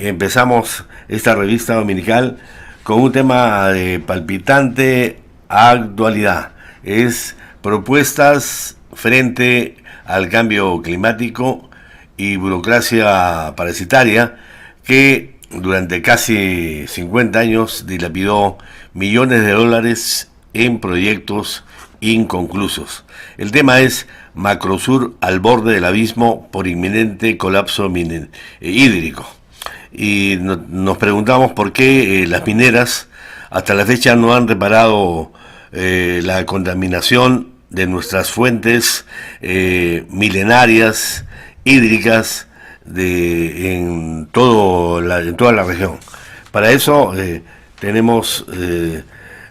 empezamos esta revista dominical con un tema de palpitante actualidad. Es propuestas frente al cambio climático y burocracia parasitaria que durante casi 50 años dilapidó millones de dólares en proyectos inconclusos. El tema es Macrosur al borde del abismo por inminente colapso hídrico. Y nos preguntamos por qué las mineras hasta la fecha no han reparado la contaminación de nuestras fuentes milenarias hídricas en toda la región. Para eso tenemos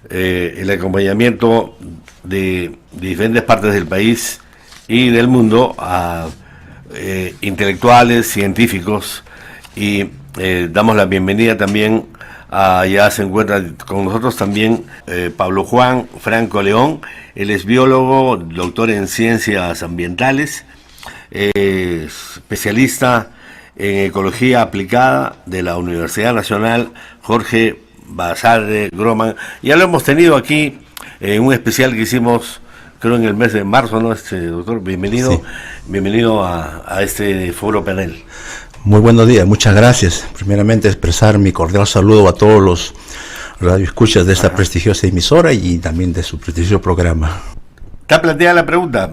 el acompañamiento de diferentes partes del país y del mundo a intelectuales, científicos, y damos la bienvenida también ya se encuentra con nosotros también Pablo Juan Franco León. Él es biólogo, doctor en ciencias ambientales, especialista en ecología aplicada de la Universidad Nacional Jorge Basadre Groman. Ya lo hemos tenido aquí en un especial que hicimos, creo, en el mes de marzo, ¿no? Doctor, bienvenido, sí. Bienvenido a este foro panel. Muy buenos días, muchas gracias. Primeramente expresar mi cordial saludo a todos los radioescuchas de esta prestigiosa emisora y también de su prestigioso programa. Está planteada la pregunta: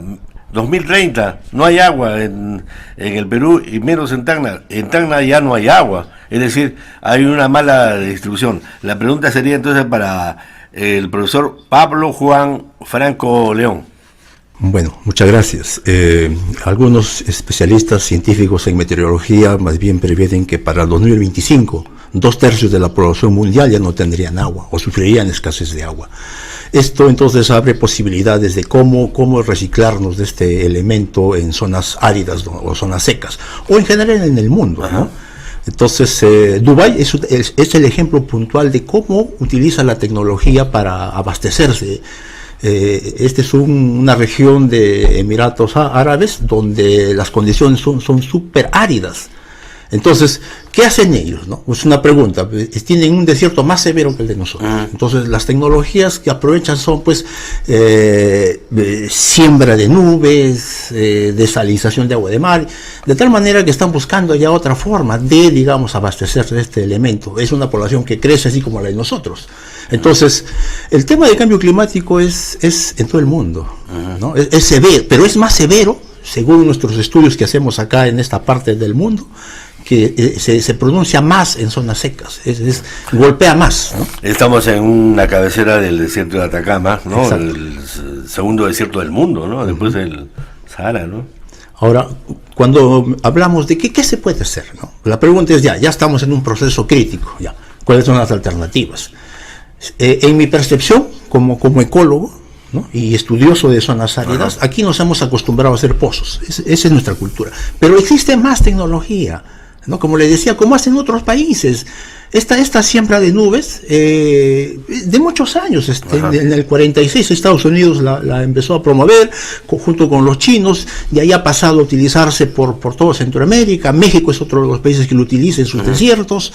2030, no hay agua en el Perú y menos en Tacna. En Tacna ya no hay agua, es decir, hay una mala distribución. La pregunta sería entonces para el profesor Pablo Juan Franco León. Bueno, muchas gracias. Algunos especialistas científicos en meteorología más bien prevén que para el 2025 2/3 de la población mundial ya no tendrían agua o sufrirían escasez de agua. Esto entonces abre posibilidades de cómo reciclarnos de este elemento en zonas áridas o zonas secas, o en general en el mundo, ¿no? Entonces, Dubái es el ejemplo puntual de cómo utiliza la tecnología para abastecerse. Esta es una región de Emiratos Árabes donde las condiciones son súper áridas. Entonces, ¿qué hacen ellos, no? Es una pregunta. Tienen un desierto más severo que el de nosotros. Entonces, las tecnologías que aprovechan son, pues, siembra de nubes, desalinización de agua de mar, de tal manera que están buscando ya otra forma de, digamos, abastecerse de este elemento. Es una población que crece así como la de nosotros. Entonces, el tema del cambio climático es en todo el mundo, ¿no? Es severo, pero es más severo, según nuestros estudios que hacemos acá en esta parte del mundo, que se pronuncia más en zonas secas, golpea más, ¿no? Estamos en una cabecera del desierto de Atacama, ¿no? Exacto. El segundo desierto del mundo, ¿no? Después del Sahara, ¿no? Ahora, cuando hablamos de qué se puede hacer, ¿no? La pregunta es ya estamos en un proceso crítico, ya. ¿Cuáles son las alternativas? En mi percepción, como ecólogo, ¿no? Y estudioso de zonas áridas, aquí nos hemos acostumbrado a hacer pozos, esa es nuestra cultura. Pero existe más tecnología, ¿no? Como le decía, como hacen otros países. Esta siembra de nubes, de muchos años, en el 46 Estados Unidos la empezó a promover junto con los chinos, y ahí ha pasado a utilizarse por toda Centroamérica. México es otro de los países que lo utiliza en sus desiertos.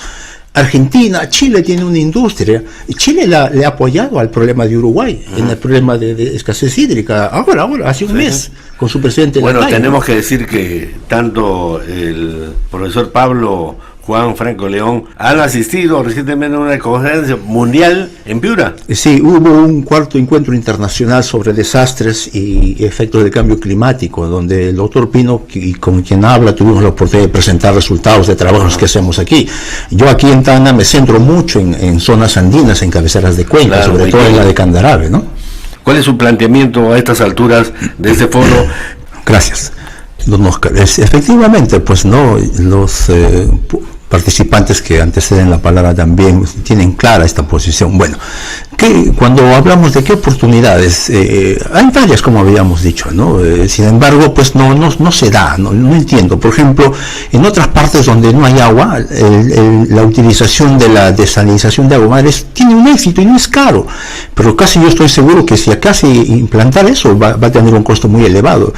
Argentina, Chile tiene una industria, y Chile le ha apoyado al problema de Uruguay, en el problema de escasez hídrica, ahora, hace un mes, con su presidente. Bueno, tenemos que decir que tanto el profesor Pablo Juan Franco León han asistido recientemente a una conferencia mundial en Piura. Sí, hubo un cuarto encuentro internacional sobre desastres y efectos del cambio climático, donde el doctor Pino, y con quien habla, tuvimos la oportunidad de presentar resultados de trabajos que hacemos aquí. Yo aquí en Tacna me centro mucho en zonas andinas, en cabeceras de cuenca, claro, sobre todo en la de Candarave, ¿no? ¿Cuál es su planteamiento a estas alturas de este foro? Gracias. Efectivamente, pues no, los participantes que anteceden la palabra también tienen clara esta posición. Bueno, cuando hablamos de qué oportunidades, hay varias, como habíamos dicho, ¿no? Sin embargo, pues no se da, no entiendo. Por ejemplo, en otras partes donde no hay agua, la utilización de la desalinización de agua tiene un éxito y no es caro, pero casi yo estoy seguro que si acá se implantar eso va a tener un costo muy elevado.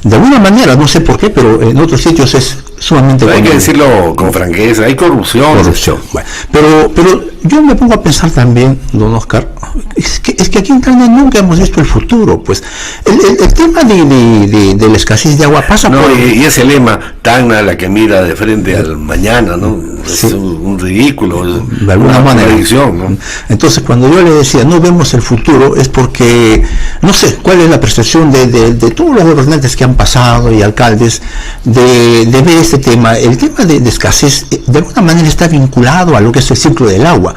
De alguna manera, no sé por qué, pero en otros sitios es sumamente... Pero hay que decirlo con franqueza, hay corrupción. Bueno, pero yo me pongo a pensar también, don Oscar, es que aquí en Tacna nunca hemos visto el futuro, pues el tema de la escasez de agua pasa por... Y ese lema, Tacna la que mira de frente al mañana, ¿no? Sí. Es un ridículo, de alguna manera. Contradicción, ¿no? Entonces, cuando yo le decía no vemos el futuro, es porque no sé cuál es la percepción de todos los gobernantes que han pasado y alcaldes de ver este tema. El tema de escasez de alguna manera está vinculado a lo que es el ciclo del agua.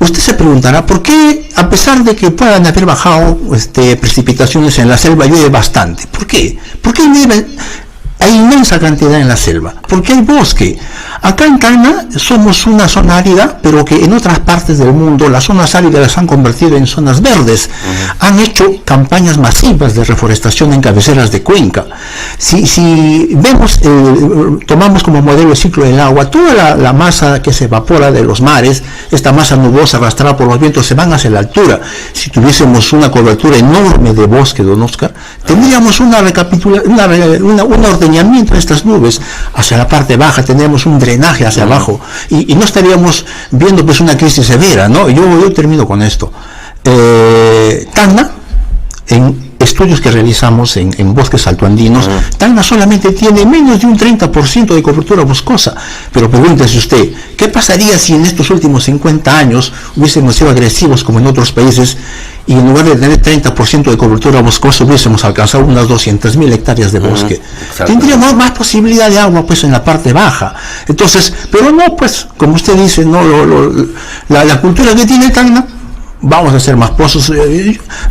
Usted se preguntará por qué, a pesar de que puedan haber bajado precipitaciones en la selva, llueve bastante. ¿Por qué? Porque hay inmensa cantidad en la selva, porque hay bosque. Acá en Tacna somos una zona árida, pero que en otras partes del mundo las zonas áridas las han convertido en zonas verdes. Han hecho campañas masivas de reforestación en cabeceras de cuenca. Si vemos, tomamos como modelo el ciclo del agua, toda la masa que se evapora de los mares, esta masa nubosa arrastrada por los vientos, se van hacia la altura. Si tuviésemos una cobertura enorme de bosque, don Oscar, tendríamos un ordeñamiento de estas nubes hacia la parte baja, tendríamos un drenaje hacia abajo y no estaríamos viendo pues una crisis severa, ¿no? Yo termino con esto. Tacna, en estudios que realizamos en bosques altoandinos, Tacna solamente tiene menos de un 30% de cobertura boscosa. Pero pregúntese usted, ¿qué pasaría si en estos últimos 50 años hubiésemos sido agresivos como en otros países y en lugar de tener 30% de cobertura boscosa hubiésemos alcanzado unas 200.000 hectáreas de bosque? Tendríamos más posibilidad de agua pues en la parte baja. Entonces, pero no, pues, como usted dice, no la cultura que tiene Tacna, vamos a hacer más pozos.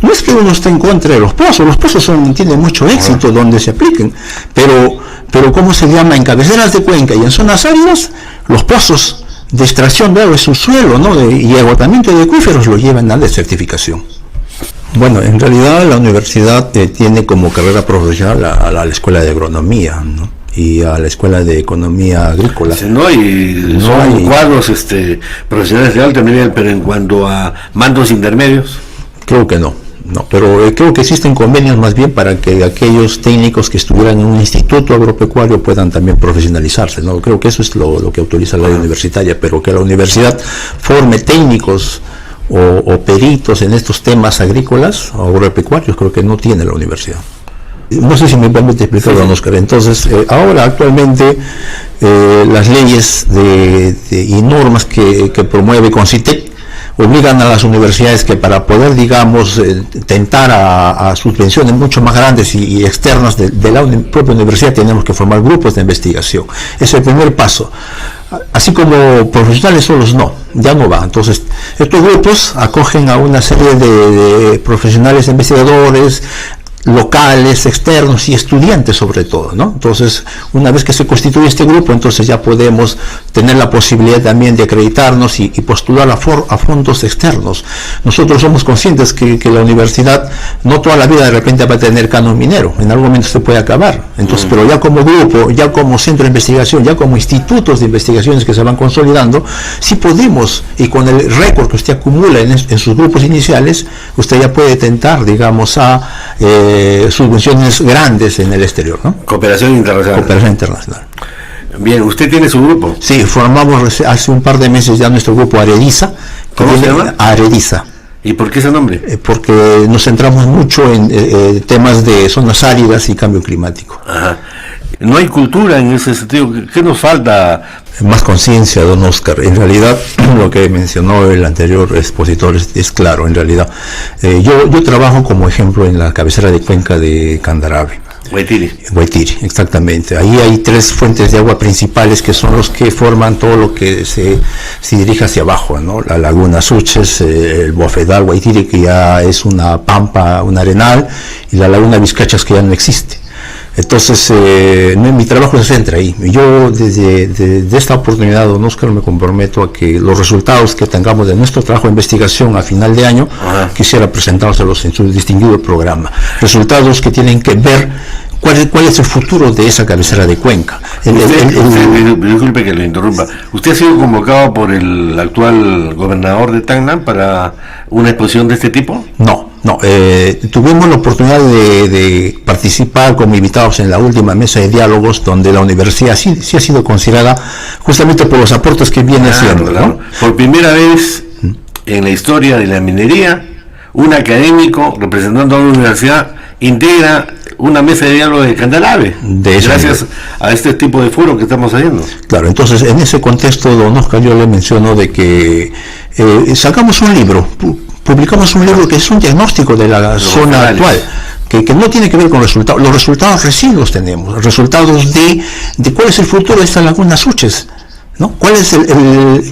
No es que uno esté en contra de los pozos tienen mucho éxito donde se apliquen, pero ¿cómo se llama? En cabeceras de cuenca y en zonas áridas, los pozos de extracción de agua de subsuelo, ¿no? Y agotamiento de acuíferos lo llevan a la desertificación. Bueno, en realidad la universidad tiene como carrera profesional a la Escuela de Agronomía, ¿no? Y a la Escuela de Economía Agrícola. No hay cuadros profesionales de alto nivel, pero en cuanto a mandos intermedios, creo que no, pero creo que existen convenios más bien para que aquellos técnicos que estuvieran en un instituto agropecuario puedan también profesionalizarse, ¿no? Creo que eso es lo que autoriza la ley universitaria, pero que la universidad forme técnicos o peritos en estos temas agrícolas o agropecuarios, creo que no tiene la universidad. No sé si me permite explicar, don Oscar. Entonces, ahora actualmente las leyes y normas que promueve CONCITEC obligan a las universidades que para poder, digamos, tentar a subvenciones mucho más grandes y externas de la propia universidad, tenemos que formar grupos de investigación. Es el primer paso. Así como profesionales solos ya no va. Entonces, estos grupos acogen a una serie de profesionales investigadores, locales, externos y estudiantes sobre todo, ¿no? Entonces, una vez que se constituye este grupo, entonces ya podemos tener la posibilidad también de acreditarnos y postular a fondos externos. Nosotros somos conscientes que la universidad no toda la vida de repente va a tener canon minero, en algún momento se puede acabar. Entonces, pero ya como grupo, ya como centro de investigación, ya como institutos de investigaciones que se van consolidando, sí podemos, y con el récord que usted acumula en sus grupos iniciales, usted ya puede tentar, digamos, a subvenciones grandes en el exterior, ¿no? Cooperación internacional. Bien, ¿usted tiene su grupo? Sí, formamos hace un par de meses ya nuestro grupo Arediza. ¿Cómo se llama? Arediza. ¿Y por qué ese nombre? Porque nos centramos mucho en temas de zonas áridas y cambio climático. Ajá. No hay cultura en ese sentido. ¿Qué nos falta? Más conciencia, don Oscar. En realidad, lo que mencionó el anterior expositor es claro. En realidad, yo trabajo como ejemplo en la cabecera de cuenca de Candarave. Guaitiri, exactamente. Ahí hay 3 fuentes de agua principales que son los que forman todo lo que se dirige hacia abajo, ¿no? La laguna Suches, el Bofedal, Guaitiri, que ya es una pampa, un arenal, y la laguna Vizcachas, que ya no existe. Entonces, mi trabajo se centra ahí. Yo desde esta oportunidad, don Oscar, me comprometo a que los resultados que tengamos de nuestro trabajo de investigación a final de año, quisiera presentárselos en su distinguido programa. Resultados que tienen que ver ¿Cuál es el futuro de esa cabecera de cuenca? Disculpe que lo interrumpa. ¿Usted ha sido convocado por el actual gobernador de Tacna para una exposición de este tipo? No. Tuvimos la oportunidad de participar como invitados en la última mesa de diálogos, donde la universidad sí ha sido considerada justamente por los aportes que viene haciendo. Claro. ¿No? Por primera vez en la historia de la minería, un académico representando a una universidad integra una mesa de diálogo de Candarave, gracias a este tipo de foro que estamos haciendo. Claro, entonces en ese contexto, don Oscar, yo le menciono de que sacamos un libro, publicamos un libro que es un diagnóstico de la zona actual, que no tiene que ver con resultados. Los resultados recién los tenemos, resultados de cuál es el futuro de estas lagunas Suches, ¿no? ¿Cuál es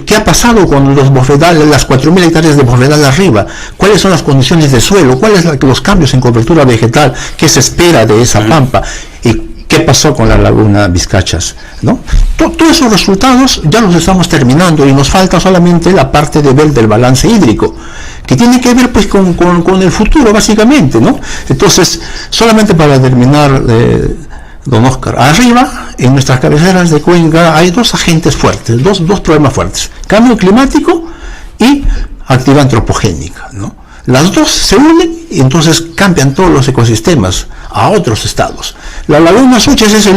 qué ha pasado con los bofedales, las 4.000 hectáreas de bofedal arriba? ¿Cuáles son las condiciones de suelo? ¿Cuáles son los cambios en cobertura vegetal? ¿Qué se espera de esa pampa? ¿Y qué pasó con la laguna Vizcachas? ¿No? Todos esos resultados ya los estamos terminando y nos falta solamente la parte de ver del balance hídrico, que tiene que ver pues con el futuro básicamente, ¿no? Entonces, solamente para terminar, don Oscar, arriba en nuestras cabeceras de cuenca hay dos agentes fuertes, dos problemas fuertes: cambio climático y actividad antropogénica, ¿no? Las dos se unen y entonces cambian todos los ecosistemas a otros estados. La laguna Suches es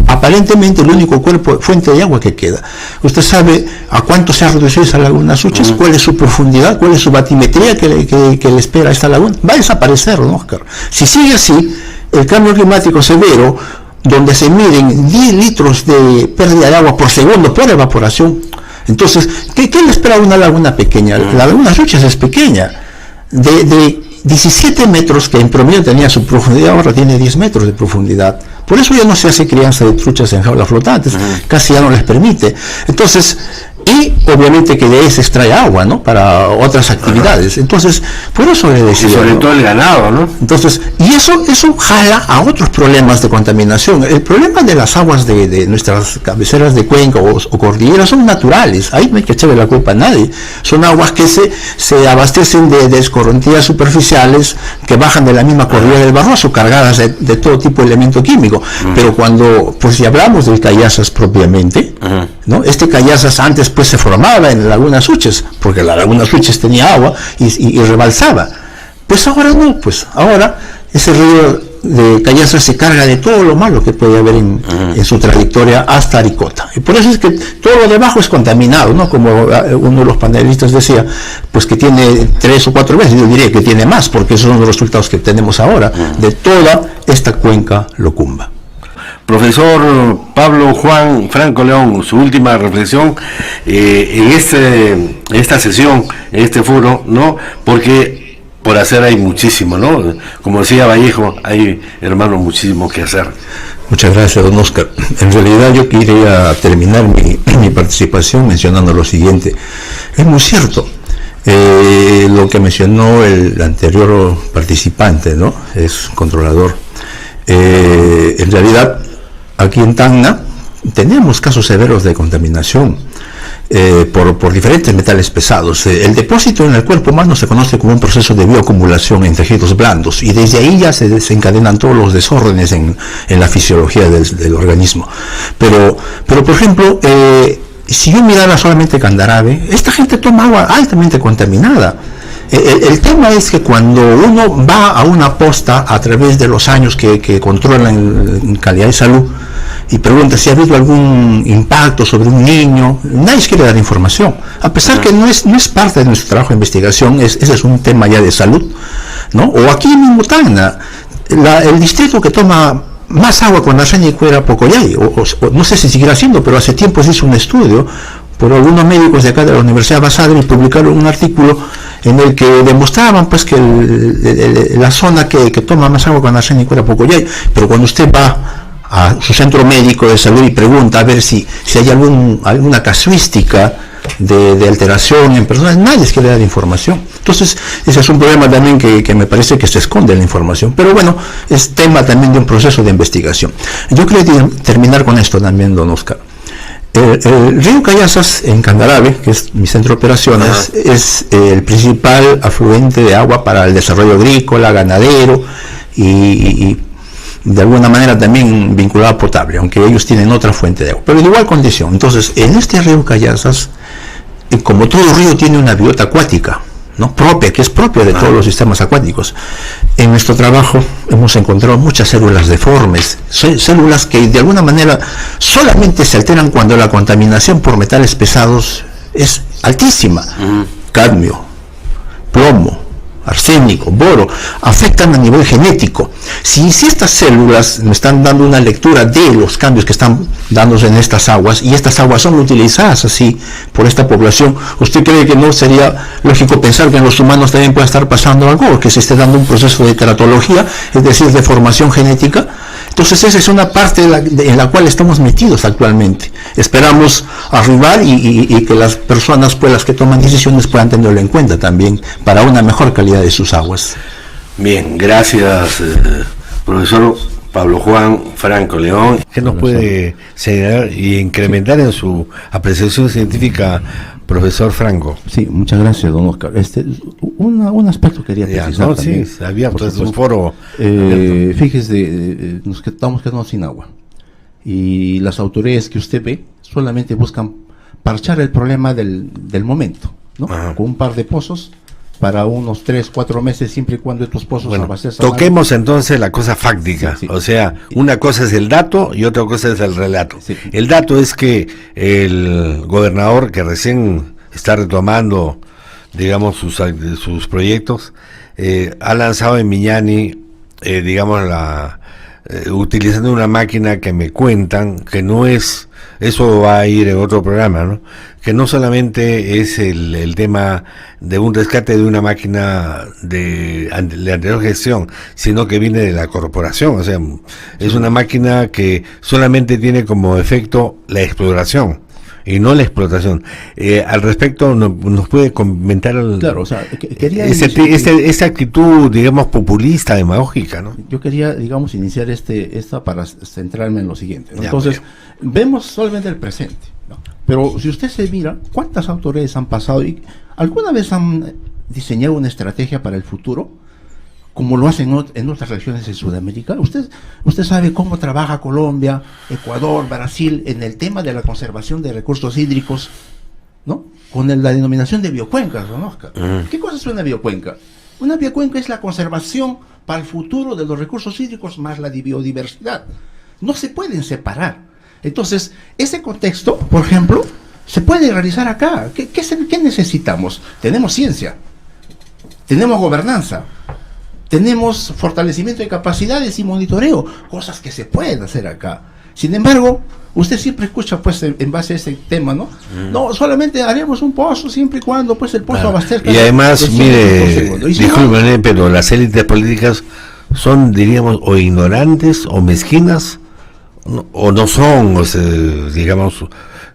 aparentemente el único fuente de agua que queda. ¿Usted sabe a cuánto se ha reducido esa laguna Suches? ¿Cuál es su profundidad? ¿Cuál es su batimetría que le espera a esta laguna? Va a desaparecer, don Oscar. Si sigue así, el cambio climático severo, donde se miden 10 litros de pérdida de agua por segundo por evaporación, entonces, ¿qué le espera a una laguna pequeña? La laguna Suches es pequeña, de 17 metros, que en promedio tenía su profundidad, ahora tiene 10 metros de profundidad. Por eso ya no se hace crianza de truchas en jaulas flotantes, casi ya no les permite. Entonces, y obviamente que de ahí se extrae agua, ¿no? Para otras actividades. Entonces, por eso le decía, y sobre todo el ganado, ¿no? Entonces, y eso jala a otros problemas de contaminación. El problema de las aguas de nuestras cabeceras de cuenca o cordilleras son naturales. Ahí no hay que echarle la culpa a nadie. Son aguas que se abastecen de escorrentías superficiales que bajan de la misma cordillera del Barroso, cargadas de todo tipo de elemento químico. Pero cuando, pues si hablamos del Cayazas propiamente, ¿no? Este Cayazas antes pues se formaba en la laguna Suches, porque la laguna Suches tenía agua y rebalsaba. Pues ahora no, pues ahora ese río de Cayazas se carga de todo lo malo que puede haber en su trayectoria hasta Aricota. Y por eso es que todo lo debajo es contaminado, ¿no? Como uno de los panelistas decía, pues que tiene 3 o 4 veces, yo diría que tiene más, porque esos son los resultados que tenemos ahora de toda esta cuenca Locumba. Profesor Pablo Juan Franco León, su última reflexión en esta sesión, en este foro, ¿no? Porque por hacer hay muchísimo, ¿no? Como decía Vallejo, hay, hermano, muchísimo que hacer. Muchas gracias, don Oscar. En realidad yo quería terminar mi participación mencionando lo siguiente. Es muy cierto lo que mencionó el anterior participante, ¿no? Es controlador. En realidad, aquí en Tacna tenemos casos severos de contaminación por diferentes metales pesados. El depósito en el cuerpo humano se conoce como un proceso de bioacumulación en tejidos blandos, y desde ahí ya se desencadenan todos los desórdenes en la fisiología del organismo. Pero por ejemplo, si yo mirara solamente Candarave, esta gente toma agua altamente contaminada. El tema es que cuando uno va a una posta a través de los años que controlan en calidad de salud y pregunta si ha habido algún impacto sobre un niño, nadie quiere dar información, a pesar que no es parte de nuestro trabajo de investigación. Ese es un tema ya de salud, ¿no? O aquí en Tacna, el distrito que toma más agua con arsénico era Pocoyay, o no sé si seguirá siendo, pero hace tiempo se hizo un estudio por algunos médicos de acá de la Universidad Basadre, y publicaron un artículo en el que demostraban pues que la zona que toma más agua con arsénico era Pocoyay. Pero cuando usted va a su centro médico de salud y pregunta a ver si hay alguna casuística de alteración en personas, nadie quiere dar información. Entonces ese es un problema también que me parece que se esconde en la información, pero bueno, es tema también de un proceso de investigación. Yo quería terminar con esto también, don Oscar. El río Cayazas en Candarave, que es mi centro de operaciones, es el principal afluente de agua para el desarrollo agrícola, ganadero y de alguna manera también vinculada a potable, aunque ellos tienen otra fuente de agua, pero de igual condición. Entonces, en este río Cayazas, como todo río tiene una biota acuática, ¿no? Propia, que es propia de todos los sistemas acuáticos. En nuestro trabajo hemos encontrado muchas células deformes, células que de alguna manera solamente se alteran cuando la contaminación por metales pesados es altísima. Cadmio, plomo, arsénico, boro, afectan a nivel genético. Si estas células me están dando una lectura de los cambios que están dándose en estas aguas, y estas aguas son utilizadas así por esta población, ¿usted cree que no sería lógico pensar que en los humanos también puede estar pasando algo, que se esté dando un proceso de teratología, es decir, de formación genética? Entonces esa es una parte en la cual estamos metidos actualmente. Esperamos arribar y que las personas, pues, las que toman decisiones, puedan tenerlo en cuenta también para una mejor calidad de sus aguas. Bien, gracias, profesor Pablo Juan Franco León. ¿Qué nos puede señalar y incrementar en su apreciación científica, profesor Franco? Sí, muchas gracias, don Oscar. Un aspecto quería precisar, ¿no? también, Sí, abierto, es un foro. Fíjese, nos estamos quedando sin agua. Y las autoridades que usted ve solamente buscan parchar el problema del momento, ¿no? Con un par de pozos para unos 3-4 meses, siempre y cuando estos pozos abastezcan. Toquemos entonces la cosa fáctica. Sí, sí. O sea, una cosa es el dato y otra cosa es el relato. Sí. El dato es que el gobernador, que recién está retomando, digamos, sus proyectos, ha lanzado en Miñani, digamos, utilizando una máquina que me cuentan que no es, eso va a ir en otro programa, ¿no? Que no solamente es el tema de un rescate de una máquina de anterior gestión, sino que viene de la corporación. O sea, es una máquina que solamente tiene como efecto la exploración y no la explotación. Al respecto, ¿nos puede comentar claro, o sea, quería esta actitud, digamos, populista, demagógica, ¿no? Yo quería, digamos, iniciar esta para centrarme en lo siguiente, ¿no? Entonces, vemos solamente el presente, ¿no? Pero si usted se mira, ¿cuántas autoridades han pasado y alguna vez han diseñado una estrategia para el futuro, como lo hacen en otras regiones de Sudamérica? Usted sabe cómo trabaja Colombia, Ecuador, Brasil en el tema de la conservación de recursos hídricos, ¿no? Con la denominación de biocuencas, ¿no, Oscar? ¿Qué cosa es una biocuenca? Una biocuenca es la conservación para el futuro de los recursos hídricos más la biodiversidad. No se pueden separar. Entonces, ese contexto, por ejemplo, se puede realizar acá. ¿Qué necesitamos? Tenemos ciencia, tenemos gobernanza, tenemos fortalecimiento de capacidades y monitoreo, cosas que se pueden hacer acá. Sin embargo, usted siempre escucha, pues, en base a ese tema, ¿no? No, solamente haremos un pozo siempre y cuando, pues, el pozo abastezca. Y además, mire, discúlpenme, pero las élites políticas son, diríamos, o ignorantes o mezquinas, o no son, o sea, digamos,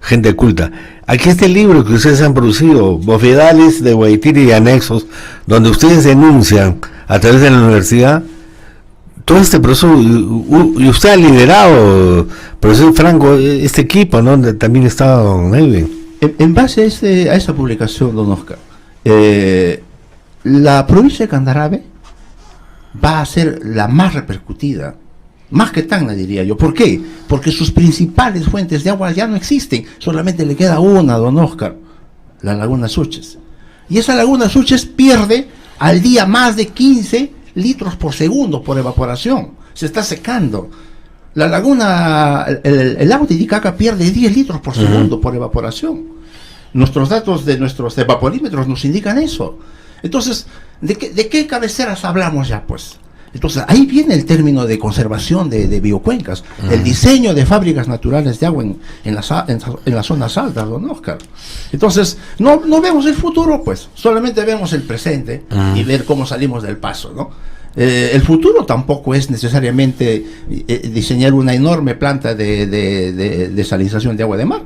gente culta. Aquí está el libro que ustedes han producido, Bofedales de Guaitiri y Anexos, donde ustedes denuncian a través de la universidad todo este proceso, y usted ha liderado, profesor Franco, este equipo, ¿no? Donde también está don Edwin. En base a esa publicación, don Oscar, la provincia de Candarave va a ser la más repercutida, más que Tacna, diría yo. ¿Por qué? Porque sus principales fuentes de agua ya no existen, solamente le queda una, don Oscar, la laguna Suches. Y esa laguna Suches pierde al día más de 15 litros por segundo por evaporación. Se está secando. La laguna, el lago Titicaca pierde 10 litros por segundo por evaporación. Nuestros datos de nuestros evaporímetros nos indican eso. Entonces, ¿de qué cabeceras hablamos ya, pues? Entonces, ahí viene el término de conservación de biocuencas, el diseño de fábricas naturales de agua en las zonas altas, don Oscar. Entonces, no vemos el futuro, pues, solamente vemos el presente y ver cómo salimos del paso, ¿no? El futuro tampoco es necesariamente diseñar una enorme planta de desalinización de agua de mar.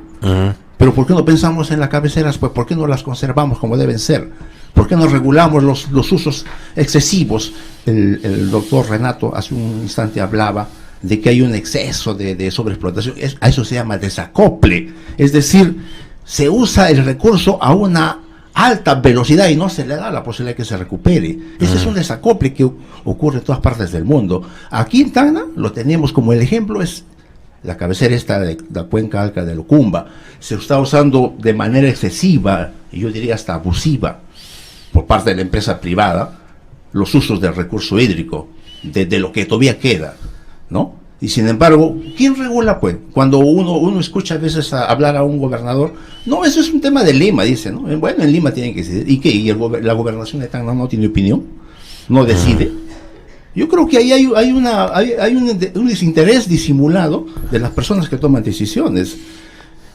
Pero ¿por qué no pensamos en las cabeceras? Pues ¿por qué no las conservamos como deben ser? ¿Por qué no regulamos los usos excesivos? El doctor Renato hace un instante hablaba de que hay un exceso de sobreexplotación. A eso se llama desacople. Es decir, se usa el recurso a alta velocidad y no se le da la posibilidad de que se recupere. Ese es un desacople que ocurre en todas partes del mundo. Aquí en Tacna lo tenemos como el ejemplo, es la cabecera esta de la cuenca Alca de Locumba. Se está usando de manera excesiva, y yo diría hasta abusiva, por parte de la empresa privada, los usos del recurso hídrico, de lo que todavía queda, ¿no? Y sin embargo, ¿quién regula, pues? Cuando uno escucha a veces hablar a un gobernador, no, eso es un tema de Lima, dice, ¿no? Bueno, en Lima tienen que decidir. ¿Y qué? ¿Y la gobernación de Tacna no tiene opinión? ¿No decide? Yo creo que ahí hay un desinterés disimulado de las personas que toman decisiones.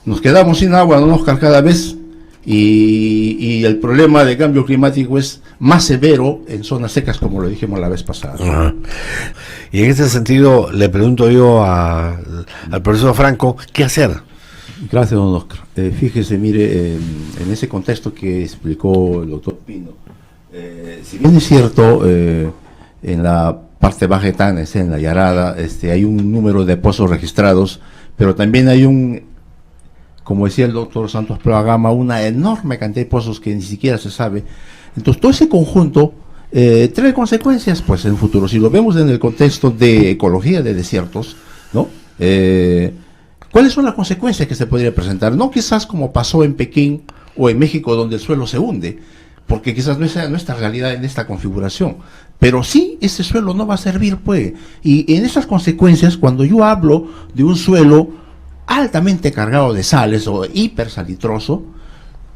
Nos quedamos sin agua, no nos cae cada vez, y el problema de cambio climático es más severo en zonas secas, como lo dijimos la vez pasada. Ajá. Y en ese sentido le pregunto yo al profesor Franco, ¿qué hacer? Gracias, don Oscar. Fíjese, mire, en ese contexto que explicó el doctor Pino, si bien es cierto, en la parte baja de Tacna, en la Yarada, hay un número de pozos registrados, pero también hay como decía el doctor Santos Plagama, una enorme cantidad de pozos que ni siquiera se sabe. Entonces, todo ese conjunto trae consecuencias, pues, en el futuro. Si lo vemos en el contexto de ecología de desiertos, ¿no? ¿Cuáles son las consecuencias que se podría presentar? No quizás como pasó en Pekín o en México, donde el suelo se hunde, porque quizás no es nuestra realidad en esta configuración, pero sí ese suelo no va a servir, pues. Y en esas consecuencias, cuando yo hablo de un suelo altamente cargado de sales o hipersalitroso,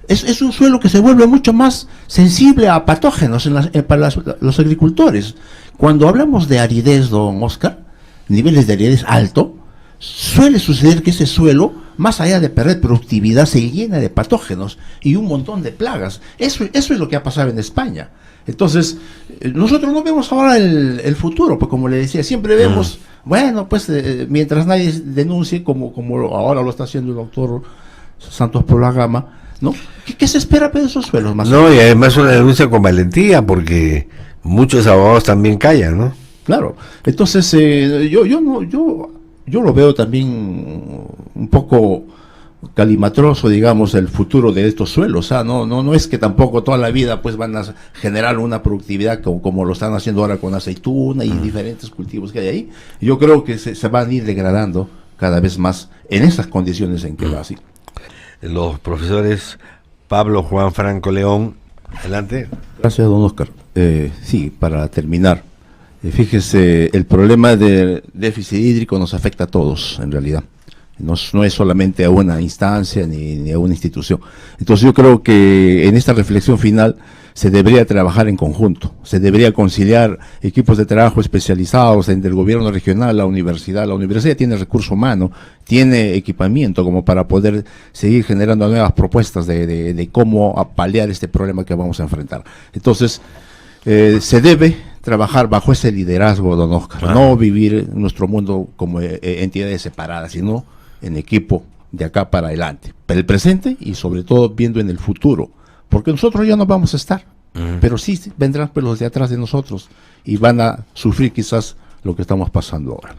es un suelo que se vuelve mucho más sensible a patógenos para los agricultores. Cuando hablamos de aridez, don Oscar, niveles de aridez alto, suele suceder que ese suelo, más allá de perder productividad, se llena de patógenos y un montón de plagas. Eso es lo que ha pasado en España. Entonces, nosotros no vemos ahora el futuro, pues como le decía, siempre vemos, bueno, pues mientras nadie denuncie, como ahora lo está haciendo el doctor Santos Plagama, ¿no? ¿Qué se espera de esos suelos más? No, y además una denuncia con valentía, porque muchos abogados también callan, ¿no? Claro. Entonces, yo lo veo también un poco calimatroso, digamos, el futuro de estos suelos. No es que tampoco toda la vida pues van a generar una productividad como lo están haciendo ahora con aceituna y diferentes cultivos que hay ahí. Yo creo que se van a ir degradando cada vez más en esas condiciones en que va así. Los profesores Pablo Juan Franco León, adelante. Gracias, don Oscar. Sí, para terminar, fíjese, el problema del déficit hídrico nos afecta a todos, en realidad. No es solamente a una instancia ni a una institución. Entonces yo creo que en esta reflexión final se debería trabajar en conjunto, se debería conciliar equipos de trabajo especializados entre el gobierno regional, la universidad. La universidad tiene recurso humano, tiene equipamiento como para poder seguir generando nuevas propuestas de cómo paliar este problema que vamos a enfrentar. Entonces, se debe trabajar bajo ese liderazgo, don Oscar, no vivir nuestro mundo como entidades separadas, sino en equipo de acá para adelante, para el presente y sobre todo viendo en el futuro, porque nosotros ya no vamos a estar, pero sí vendrán pues los de atrás de nosotros y van a sufrir quizás lo que estamos pasando ahora.